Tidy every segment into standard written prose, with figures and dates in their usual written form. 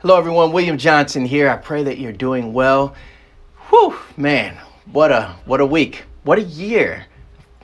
Hello, everyone. William Johnson here. I pray that you're doing well. Whew, man, what a week. What a year.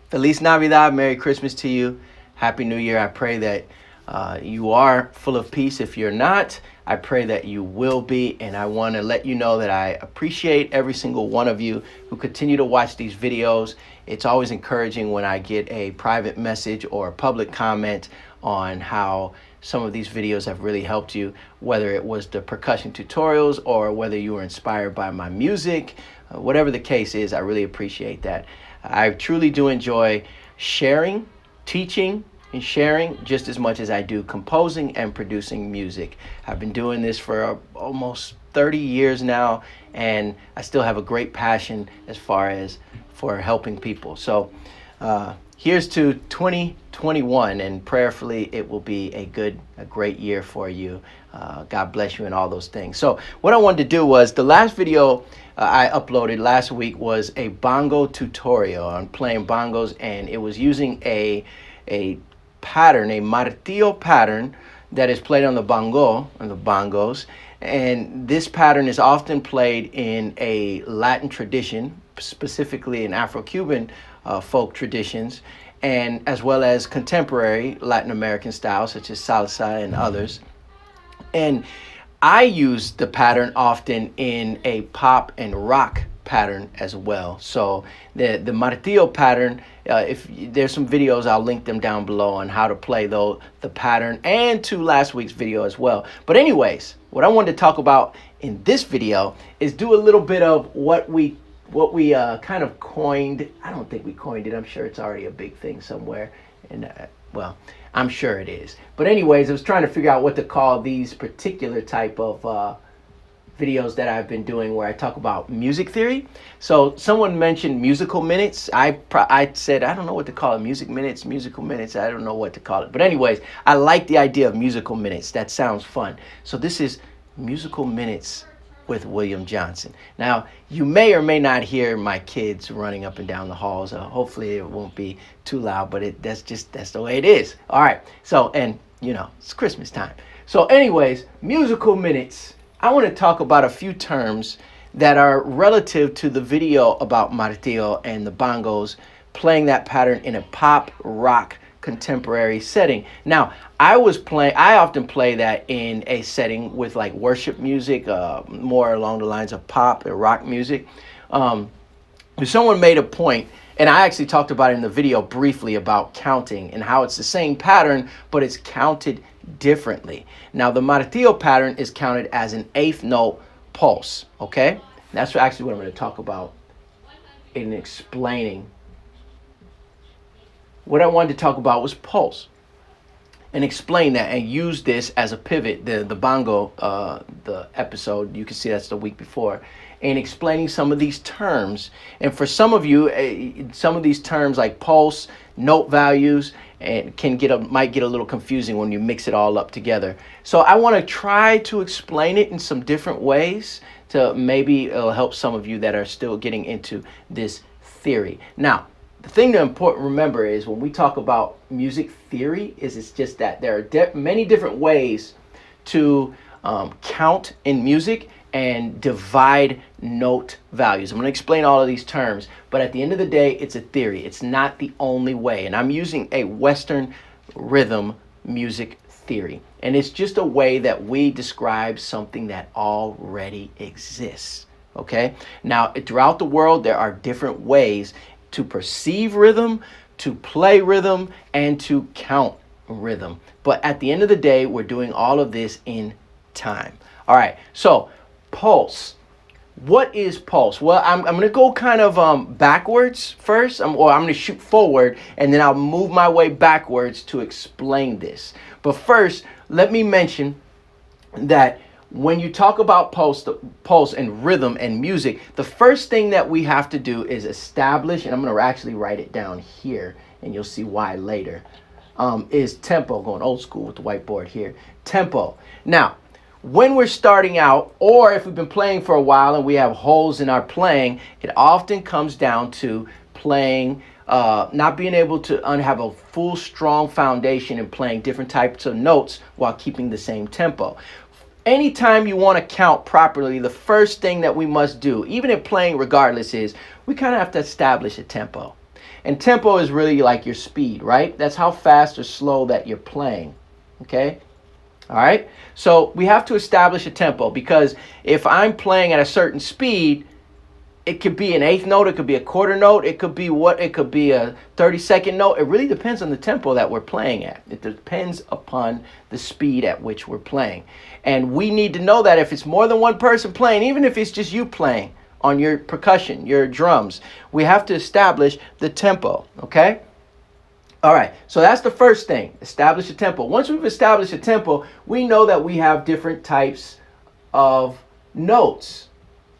Feliz Navidad. Merry Christmas to you. Happy New Year. I pray that you are full of peace. If you're not, I pray that you will be. And I want to let you know that I appreciate every single one of you who continue to watch these videos. It's always encouraging when I get a private message or a public comment on how some of these videos have really helped you, whether it was the percussion tutorials or whether you were inspired by my music. Whatever the case is, I really appreciate that. I truly do enjoy sharing, teaching, and sharing just as much as I do composing and producing music. I've been doing this for almost 30 years now, and I still have a great passion as far as for helping people. So here's to 2021, and prayerfully it will be a great year for you. God bless you and all those things. So what I wanted to do was, the last video I uploaded last week was a bongo tutorial on playing bongos, and it was using a pattern, a martillo pattern that is played on the bongos. And this pattern is often played in a Latin tradition, specifically in Afro-Cuban folk traditions, and as well as contemporary Latin American styles such as salsa and others. And I use the pattern often in a pop and rock pattern as well. So the martillo pattern, if there's some videos, I'll link them down below on how to play the pattern, and to last week's video as well. But anyways, what I wanted to talk about in this video is do a little bit of what we kind of coined. I don't think we coined it. I'm sure it's already a big thing somewhere. And well, I'm sure it is. But anyways, I was trying to figure out what to call these particular type of videos that I've been doing where I talk about music theory. So someone mentioned musical minutes. I said, I don't know what to call it. Musical minutes. I don't know what to call it. But anyways, I like the idea of musical minutes. That sounds fun. So this is musical minutes with William Johnson. Now, you may or may not hear my kids running up and down the halls. Hopefully it won't be too loud, but that's the way it is. All right. So, and you know, it's Christmas time. So anyways, musical minutes. I want to talk about a few terms that are relative to the video about martillo and the bongos, playing that pattern in a pop, rock, contemporary setting. Now, I often play that in a setting with like worship music, more along the lines of pop and rock music. Someone made a point, and I actually talked about it in the video briefly, about counting and how it's the same pattern, but it's counted differently. Now, the martillo pattern is counted as an eighth note pulse, okay? That's actually what I'm going to talk about in explaining. What I wanted to talk about was pulse, and explain that and use this as a pivot. The bongo, the episode, you can see that's the week before, and explaining some of these terms. And for some of you, some of these terms like pulse, note values, and might get a little confusing when you mix it all up together. So I want to try to explain it in some different ways to maybe it'll help some of you that are still getting into this theory. Now, the thing to remember is when we talk about music theory, it's just that there are many different ways to count in music and divide note values. I'm going to explain all of these terms, but at the end of the day, it's a theory. It's not the only way. And I'm using a Western rhythm music theory. And it's just a way that we describe something that already exists. Okay? Now, throughout the world, there are different ways to perceive rhythm, to play rhythm, and to count rhythm. But at the end of the day, we're doing all of this in time. All right, so pulse. What is pulse? Well, I'm going to go kind of backwards first, or I'm going to shoot forward, and then I'll move my way backwards to explain this. But first, let me mention that when you talk about pulse and rhythm and music, the first thing that we have to do is establish, and I'm going to actually write it down here, and you'll see why later, is tempo. Going old school with the whiteboard here. Tempo. Now, when we're starting out, or if we've been playing for a while and we have holes in our playing, it often comes down to playing, not being able to have a full strong foundation and playing different types of notes while keeping the same tempo. Anytime you want to count properly, the first thing that we must do, even in playing regardless, is we kind of have to establish a tempo. And tempo is really like your speed, right? That's how fast or slow that you're playing. Okay? All right? So we have to establish a tempo, because if I'm playing at a certain speed, it could be an eighth note, it could be a quarter note, it could be a 30-second note. It really depends on the tempo that we're playing at. It depends upon the speed at which we're playing. And we need to know that if it's more than one person playing, even if it's just you playing on your percussion, your drums, we have to establish the tempo, okay? All right, so that's the first thing, establish a tempo. Once we've established a tempo, we know that we have different types of notes.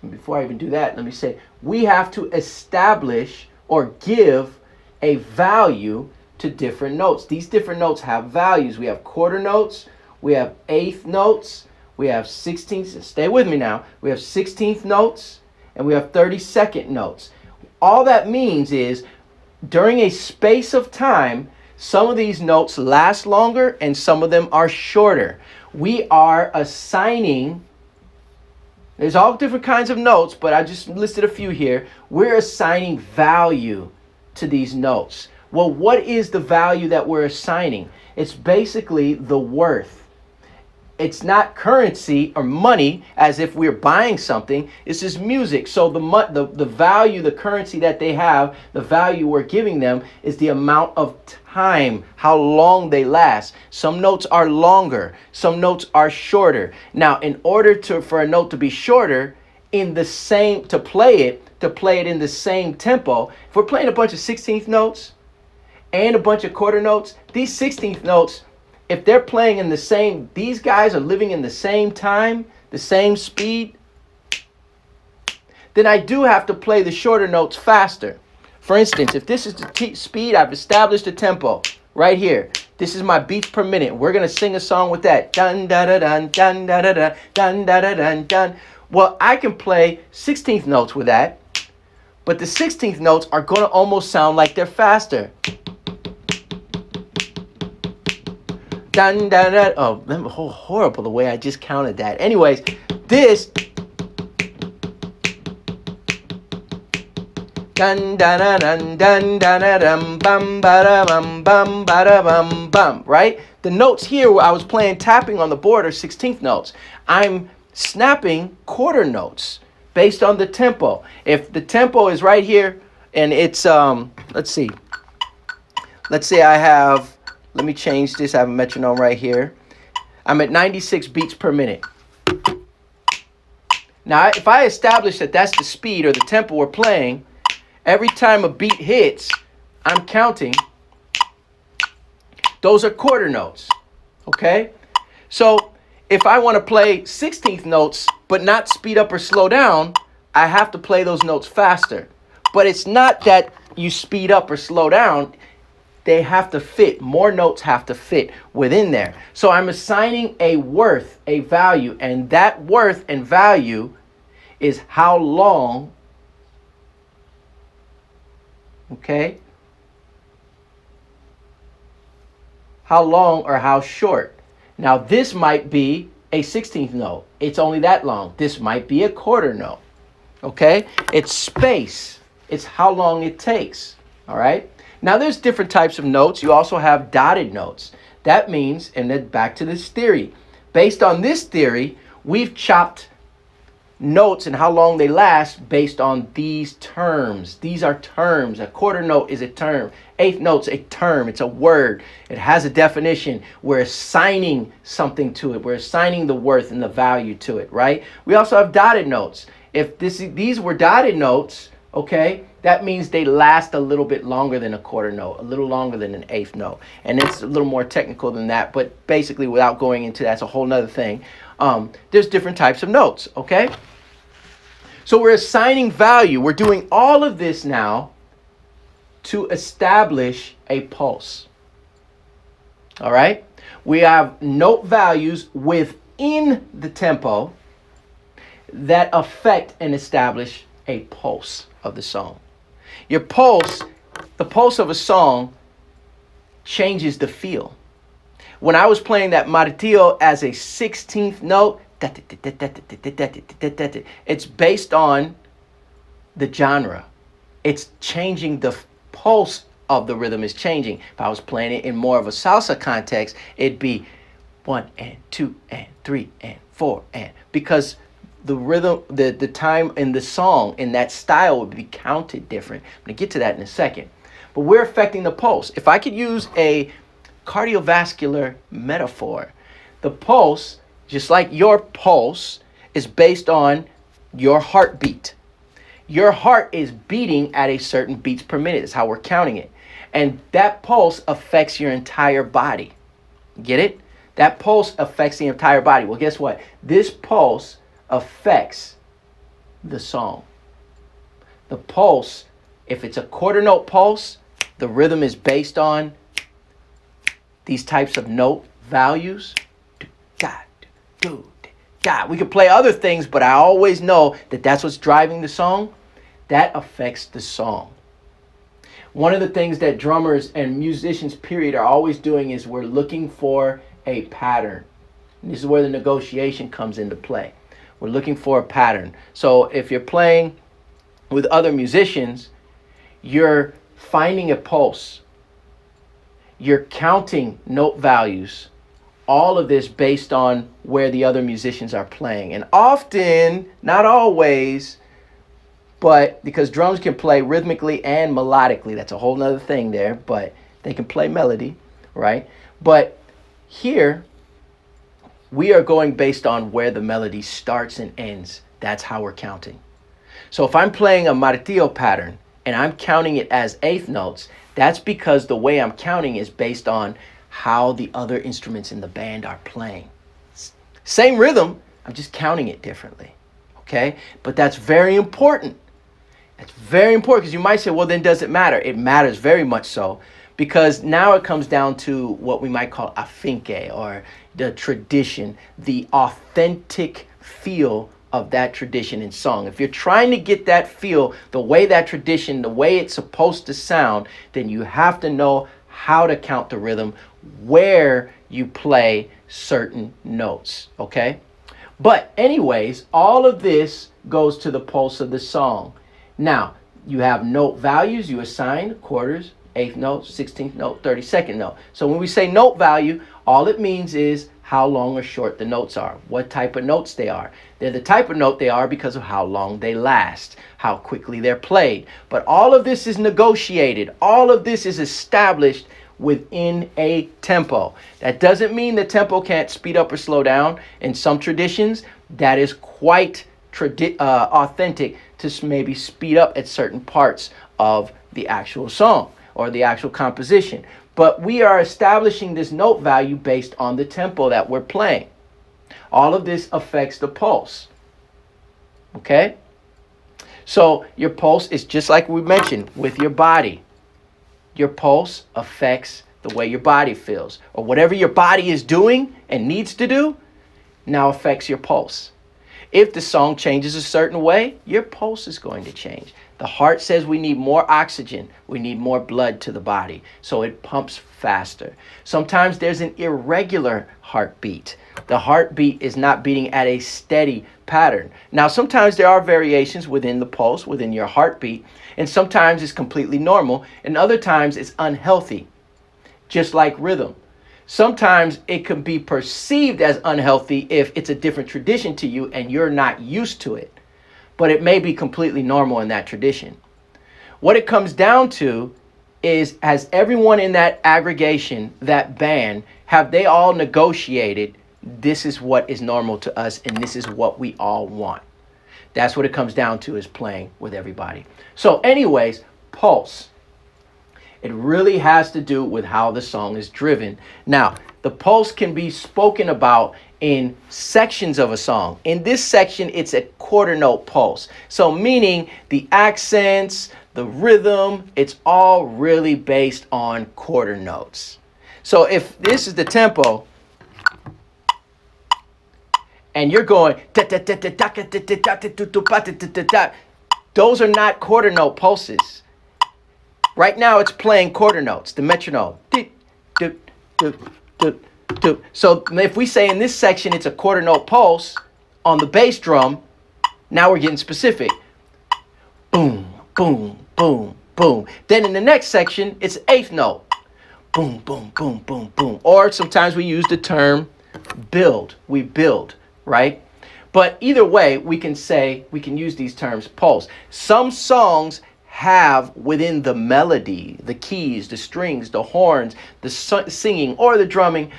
Before I even do that, let me say, we have to establish or give a value to different notes. These different notes have values. We have quarter notes, we have eighth notes, we have 16th, stay with me now, we have 16th notes, and we have 32nd notes. All that means is during a space of time, some of these notes last longer and some of them are shorter. We are assigning, there's all different kinds of notes, but I just listed a few here. We're assigning value to these notes. Well, what is the value that we're assigning? It's basically the worth. It's not currency or money as if we're buying something. It's just music. So the value, the currency that they have, the value we're giving them is the amount of time, how long they last. Some notes are longer, some notes are shorter. Now, in order for a note to be shorter, to play it in the same tempo, if we're playing a bunch of 16th notes and a bunch of quarter notes, these 16th notes, if they're playing in the same, these guys are living in the same time, the same speed, then I do have to play the shorter notes faster. For instance, if this is the speed, I've established a tempo right here. This is my beats per minute. We're going to sing a song with that. Dun, da, da, dun, dun, da, da, dun, dun, da, da, dun, dun. Well, I can play 16th notes with that, but the 16th notes are going to almost sound like they're faster. Dun, dun, dun. Oh, horrible the way I just counted that. Anyways, this dun dun dun dun dun dun bum ba bum bum ba bum bum, right? The notes here where I was playing tapping on the board are 16th notes. I'm snapping quarter notes based on the tempo. If the tempo is right here and it's let's say I have, let me change this. I have a metronome right here. I'm at 96 beats per minute. Now, if I establish that that's the speed or the tempo we're playing, every time a beat hits, I'm counting. Those are quarter notes, okay? So if I want to play 16th notes but not speed up or slow down, I have to play those notes faster. But it's not that you speed up or slow down. They have to fit. More notes have to fit within there. So I'm assigning a worth, a value, and that worth and value is how long, okay? How long or how short. Now this might be a 16th note. It's only that long. This might be a quarter note, okay? It's space. It's how long it takes, all right? Now there's different types of notes. You also have dotted notes. That means, and then back to this theory. Based on this theory, we've chopped notes and how long they last based on these terms. These are terms. A quarter note is a term. Eighth note's a term. It's a word. It has a definition. We're assigning something to it. We're assigning the worth and the value to it, right? We also have dotted notes. If these were dotted notes, okay, that means they last a little bit longer than a quarter note, a little longer than an eighth note. And it's a little more technical than that, but basically without going into that's a whole nother thing. There's different types of notes, okay? So we're assigning value. We're doing all of this now to establish a pulse. All right? We have note values within the tempo that affect and establish a pulse of the song. Your pulse, the pulse of a song changes the feel. When I was playing that martillo as a 16th note, It's based on the genre. It's changing, the pulse of the rhythm is changing. If I was playing it in more of a salsa context, it'd be 1 and 2 and 3 and 4 and, because the rhythm, the time in the song in that style would be counted different. I'm going to get to that in a second. But we're affecting the pulse. If I could use a cardiovascular metaphor, the pulse, just like your pulse, is based on your heartbeat. Your heart is beating at a certain beats per minute. That's how we're counting it. And that pulse affects your entire body. Get it? That pulse affects the entire body. Well, guess what? This pulse affects the song. The pulse, if it's a quarter note pulse, the rhythm is based on these types of note values. God, we could play other things, but I always know that that's what's driving the song. That affects the song. One of the things that drummers and musicians, period, are always doing is we're looking for a pattern. And this is where the negotiation comes into play. We're looking for a pattern. So if you're playing with other musicians, you're finding a pulse. You're counting note values. All of this based on where the other musicians are playing. And often, not always, but because drums can play rhythmically and melodically, that's a whole nother thing there, but they can play melody, right? But here, we are going based on where the melody starts and ends. That's how we're counting. So if I'm playing a martillo pattern and I'm counting it as eighth notes, that's because the way I'm counting is based on how the other instruments in the band are playing. Same rhythm, I'm just counting it differently, okay? But that's very important. It's very important because you might say, well, then does it matter? It matters very much so, because now it comes down to what we might call afinque, or the tradition, the authentic feel of that tradition in song. If you're trying to get that feel, the way that tradition, the way it's supposed to sound, then you have to know how to count the rhythm, where you play certain notes, okay? But anyways, all of this goes to the pulse of the song. Now, you have note values you assign: quarters, eighth note, 16th note, 32nd note. So when we say note value, all it means is how long or short the notes are, what type of notes they are. They're the type of note they are because of how long they last, how quickly they're played. But all of this is negotiated. All of this is established within a tempo. That doesn't mean the tempo can't speed up or slow down. In some traditions, that is quite authentic to maybe speed up at certain parts of the actual song or the actual composition. But we are establishing this note value based on the tempo that we're playing. All of this affects the pulse. Okay? So your pulse is just like we mentioned with your body. Your pulse affects the way your body feels, or whatever your body is doing and needs to do now affects your pulse. If the song changes a certain way, your pulse is going to change. The heart says we need more oxygen. We need more blood to the body, so it pumps faster. Sometimes there's an irregular heartbeat. The heartbeat is not beating at a steady pattern. Now, sometimes there are variations within the pulse, within your heartbeat, and sometimes it's completely normal, and other times it's unhealthy, just like rhythm. Sometimes it can be perceived as unhealthy if it's a different tradition to you and you're not used to it, but it may be completely normal in that tradition. What it comes down to is, has everyone in that aggregation, that band, have they all negotiated, this is what is normal to us and this is what we all want? That's what it comes down to, is playing with everybody. So anyways, pulse. It really has to do with how the song is driven. Now, the pulse can be spoken about in sections of a song. In this section, it's a quarter note pulse. So meaning the accents, the rhythm, it's all really based on quarter notes. So if this is the tempo, and you're going, those are not quarter note pulses. Right now it's playing quarter notes, the metronome. So if we say in this section it's a quarter note pulse, On the bass drum, now we're getting specific. Boom, boom, boom, boom. Then in the next section, it's eighth note. Boom, boom, boom, boom, boom. Or sometimes we use the term build. We build, right? But either way, we can use these terms pulse. Some songs have within the melody, the keys, the strings, the horns, the singing or the drumming,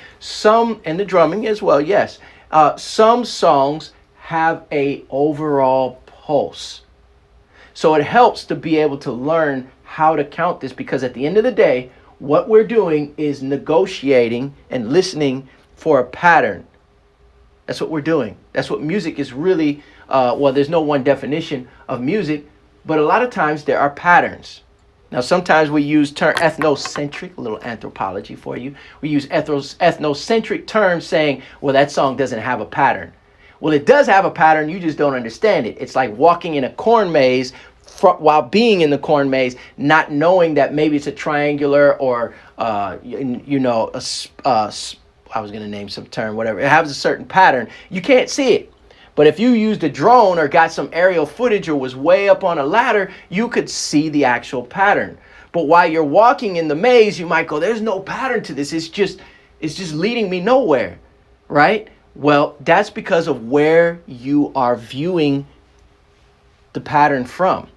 and the drumming as well, yes. Some songs have a overall pulse. So it helps to be able to learn how to count this, because at the end of the day, what we're doing is negotiating and listening for a pattern. That's what we're doing. That's what music is really, there's no one definition of music, but a lot of times there are patterns. Now, sometimes we use term ethnocentric, a little anthropology for you. We use ethnocentric terms saying, well, that song doesn't have a pattern. Well, it does have a pattern, you just don't understand it. It's like walking in a corn maze while being in the corn maze, not knowing that maybe it's a triangular or, I was going to name some term, whatever. It has a certain pattern. You can't see it. But if you used a drone or got some aerial footage or was way up on a ladder, you could see the actual pattern. But while you're walking in the maze, you might go, there's no pattern to this. It's just leading me nowhere, right? Well, that's because of where you are viewing the pattern from.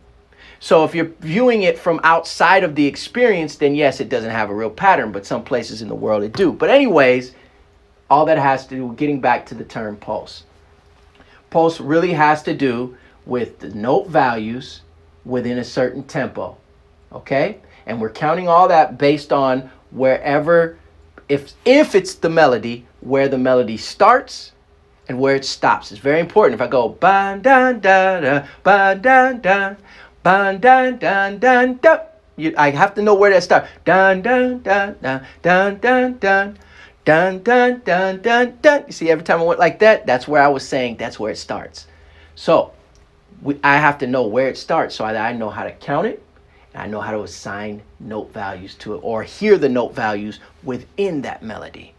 So if you're viewing it from outside of the experience, then yes, it doesn't have a real pattern, but some places in the world it do. But anyways, all that has to do with getting back to the term pulse. Pulse really has to do with the note values within a certain tempo, okay? And we're counting all that based on wherever, if it's the melody, where the melody starts and where it stops. It's very important. If I go ban dan da da ban dan dan ban dan dan dan da, I have to know where that starts. Dan dan dan dan dan dan dan. Dun, dun, dun, dun, dun. You see, every time I went like that, that's where I was saying that's where it starts. So I have to know where it starts so I know how to count it, and I know how to assign note values to it or hear the note values within that melody.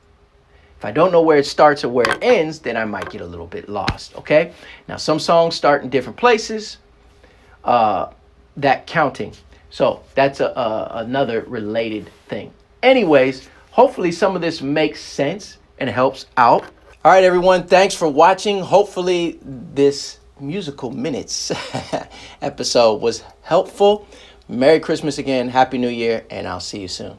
If I don't know where it starts or where it ends, then I might get a little bit lost, okay? Now, some songs start in different places, that counting. So that's another related thing. Anyways, hopefully some of this makes sense and helps out. All right, everyone, thanks for watching. Hopefully this musical minutes episode was helpful. Merry Christmas again, Happy New Year, and I'll see you soon.